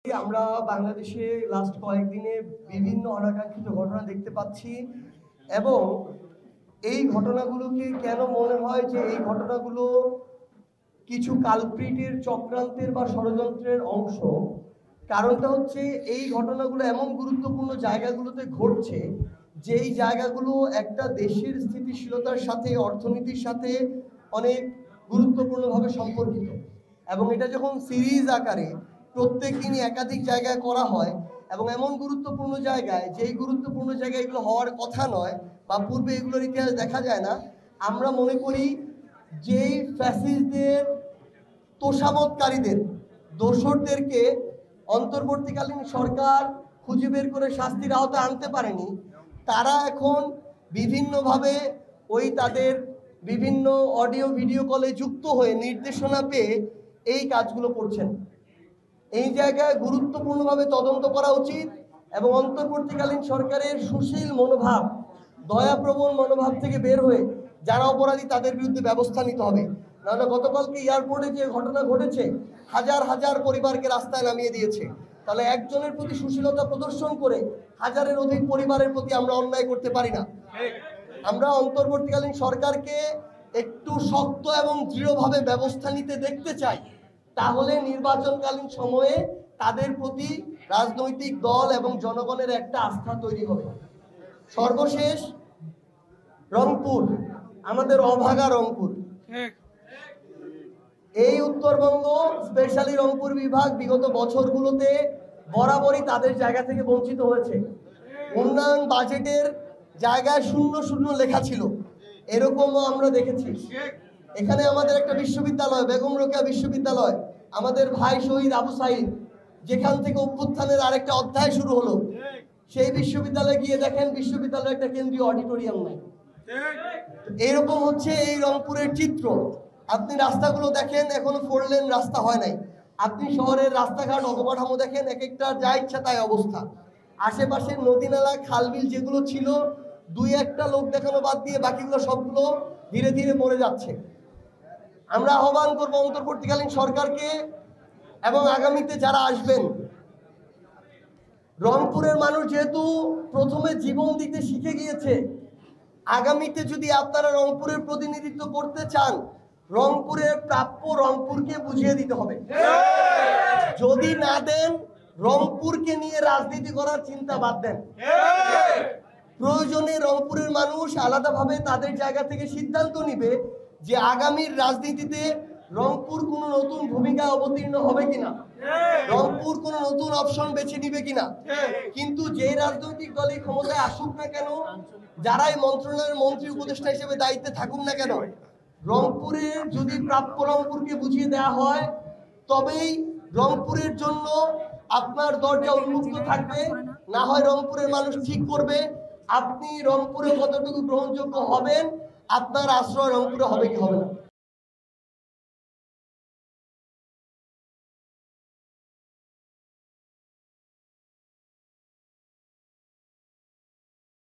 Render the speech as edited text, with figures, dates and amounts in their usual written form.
আমরা বাংলাদেশে লাস্ট কয়েকদিনে বিভিন্ন অনাকাঙ্ক্ষিত ঘটনা দেখতে পাচ্ছি এবং এই ঘটনাগুলোকে কেন মনে হয় যে এই ঘটনাগুলো কিছু কালপ্রিটের চক্রান্তের বা ষড়যন্ত্রের অংশ। কারণটা হচ্ছে এই ঘটনাগুলো এমন গুরুত্বপূর্ণ জায়গাগুলোতে ঘটছে যেই জায়গাগুলো একটা দেশের স্থিতিশীলতার সাথে অর্থনীতির সাথে অনেক গুরুত্বপূর্ণভাবে সম্পর্কিত এবং এটা যখন সিরিজ আকারে প্রত্যেক দিনই একাধিক জায়গায় করা হয় এবং এমন গুরুত্বপূর্ণ জায়গায় যেই গুরুত্বপূর্ণ জায়গায় এগুলো হওয়ার কথা নয় বা পূর্বে এগুলোর ইতিহাস দেখা যায় না, আমরা মনে করি যেই ফ্যাসিস্টদের তোষামতকারীদের দোসরদেরকে অন্তর্বর্তীকালীন সরকার খুঁজে বের করে শাস্তির আওতায় আনতে পারেনি, তারা এখন বিভিন্নভাবে ওই তাদের বিভিন্ন অডিও ভিডিও কলে যুক্ত হয়ে নির্দেশনা পেয়ে এই কাজগুলো করছেন। এই জায়গায় গুরুত্বপূর্ণভাবে তদন্ত করা উচিত এবং অন্তর্বর্তীকালীন সরকারের সুশীল মনোভাব, দয়াপ্রবণ মনোভাব থেকে বের হয়ে যারা অপরাধী তাদের বিরুদ্ধে ব্যবস্থা নিতে হবে। নাহলে গতকালকে এয়ারপোর্টে যে ঘটনা ঘটেছে, হাজার হাজার পরিবারকে রাস্তায় নামিয়ে দিয়েছে, তাহলে একজনের প্রতি সুশীলতা প্রদর্শন করে হাজারের অধিক পরিবারের প্রতি আমরা অন্যায় করতে পারি না। আমরা অন্তর্বর্তীকালীন সরকারকে একটু শক্ত এবং দৃঢ়ভাবে ব্যবস্থা নিতে দেখতে চাই, তাহলে নির্বাচনকালীন সময়ে তাদের প্রতি রাজনৈতিক দল এবং জনগণের একটা আস্থা তৈরি হবে। সর্বশেষ রংপুর, আমাদের অভাগা রংপুর, এই উত্তরবঙ্গ স্পেশালি রংপুর বিভাগ বিগত বছরগুলোতে বরাবরই তাদের জায়গা থেকে বঞ্চিত হয়েছে। উন্নয়ন বাজেটের জায়গায় শূন্য শূন্য লেখা ছিল, এরকমও আমরা দেখেছি। এখানে আমাদের একটা বিশ্ববিদ্যালয়, বেগম রোকেয়া বিশ্ববিদ্যালয়, আমাদের ভাই শহীদ আবু সাইদ, যেখান থেকে অভ্যুত্থানের আরেকটা অধ্যায় শুরু হলো, সেই বিশ্ববিদ্যালয়ে গিয়ে দেখেন বিশ্ববিদ্যালয়ের একটা কেন্দ্রীয় অডিটোরিয়াম নাই। এরকম হচ্ছে এই রংপুরের চিত্র। আপনি রাস্তাগুলো দেখেন, এখনো 4 লেন রাস্তা হয় নাই। আপনি শহরের রাস্তাঘাট অবকাঠামো দেখেন, এক একটা যা ইচ্ছা তাই অবস্থা। আশেপাশের নদী নালা খালবিল যেগুলো ছিল, 2-1টা লোক দেখানো বাদ দিয়ে বাকিগুলো সবগুলো ধীরে ধীরে মরে যাচ্ছে। আমরা আহ্বান করব অন্তর্বর্তীকালীন সরকারকে এবং আগামীতে যারা আসবেন, রংপুরের মানুষ যেহেতু প্রথমে জীবন দিতে শিখে গিয়েছে, আগামীতে যদি আপনারা রংপুরের প্রতিনিধিত্ব করতে চান, রংপুরের প্রাপ্য রংপুরকে বুঝিয়ে দিতে হবে। যদি না দেন, রংপুরকে নিয়ে রাজনীতি করার চিন্তা বাদ দেন। প্রয়োজনে রংপুরের মানুষ আলাদাভাবে তাদের জায়গা থেকে সিদ্ধান্ত নিবে যে আগামীর রাজনীতিতে রংপুর কোনো নতুন ভূমিকায় অবতীর্ণ হবে কিনা, রংপুর কোনো নতুন অপশন বেছে নিবে কিনা। কিন্তু যে রাজনৈতিক দলই ক্ষমতায় আসুক না কেন, যারাই মন্ত্রণালয়ের মন্ত্রী উপদেষ্টা হিসেবে দায়িত্বে থাকুক না কেন, রংপুরের যদি প্রাপ্য রংপুরকে বুঝিয়ে দেওয়া হয়, তবেই রংপুরের জন্য আপনার দরজা উন্মুক্ত থাকবে। না হয় রংপুরের মানুষ ঠিক করবে আপনি রংপুরে কতটুকু গ্রহণযোগ্য হবেন, আপনার আশ্রয় রংপুরে হবে কি হবে না।